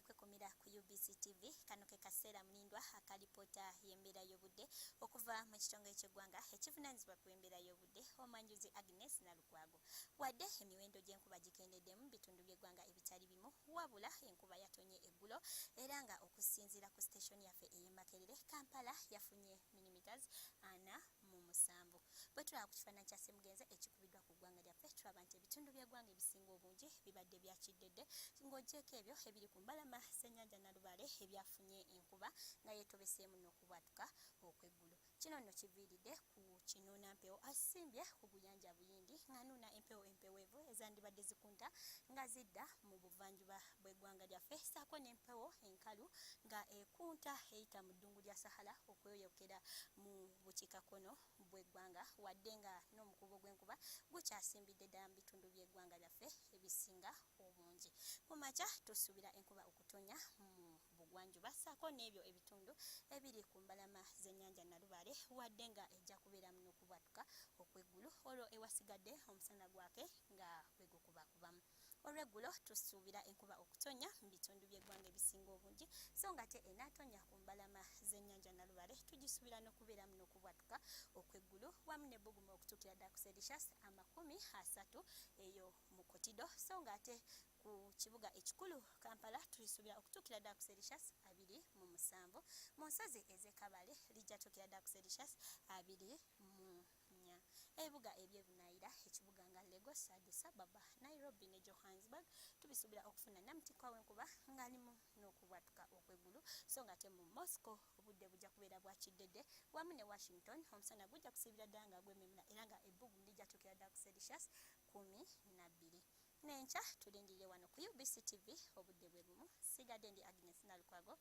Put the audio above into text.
kwekumira ku UBC TV kano ke kaseera mulindwa akalipota y'embeera y'obudde okuva mu kitongole ky'eggwanga ekivunaanyizibwa ku embeera y'obudde Omwanjuzi Agnes Nalukwago. Wadde emiwendo gy'enkuba gikendedde mu bitundu by'eggwanga ebitali bimu wabula enkuba yatonye eggulo era nga okusinziira ku station yaffe ey'e Makerere Kampala yafunye millimeters 47. Bwe tulaba ku kifaananyi kya Ssemugenzi ekikubiddwa ku ggwanga lyaffe tulaba nti ebitundu by'eggwanga ebisinga obungi bibadde byakiddedde ng'ogyeko ebyo ebiri ku mbalama z'ennyanja Nalubaale ebyafunye enkuba nga yeetobeseemu n'okubwatuka okw'eggulu. Kino nno kiviiridde ku kinuuna mpewo asimbye ku Buyanja Buyindi ng'anuuna empewo empeweevu ezandibadde zikunta nga zidda mu buvanjuba bw'eggwanga lyaffe ssaako n'empewo enkalu nga ekunta eyita mu ddungu lya Sahara okweyokera mu bukiikakkono bw'eggwanga wadde nga n'omukubo gw'enkuba gukyasimbidde ddala mu bitundu by'eggwanga lyaffe ebisinga obungi. Ku makya tusuubira enkuba okutonya mu bugwanjuba ssaako n'ebyo ebitundu ebiri ku mbalama z'ennyanja Nalubaale wadde nga ejja kubeeramu n'okubwatuka okw'eggulu olwo ewasigadde omusana gwake nga bwe gukubakubamu. Olw'eggulo tusuubira enkuba okutonya mu bitundu by'eggwanga ebisinga obungi so nga ate enaatonya ku mbalama z'ennyanja Nalubaale tugisuubira n'okubeeramu n'okubwatuka okw'eggulu wamu n'ebbugumu okutuukira ddala ku Celsius 30 eyo mu Kotido so nga ate ku kibuga ekikulu Kampala tulisuubira okutuukira ddala ku Celsius 27. Mu nsozi ez'e Kabale lijja tuukira ddala ku Celsius 24. Ebibuga ebyebunaayira ekibuga nga Lagos, Addis Ababa, Nairobi ne Johannesburg tubisuubira okufuna namutikwa w'enkuba ng'alimu n'okubwatuka okw'eggulu so nga ate mu Moscow obudde bujja kubeera bwakiddedde wamu ne Washington omusana gujja kusiibira ddala nga gwememula era nga ebbugumu lijja tuukira ddala ku Celsius 12. N'enkya tulindirire wano ku UBC TV obudde bwe bumu. Sigadde ndi Agnes Nalukwago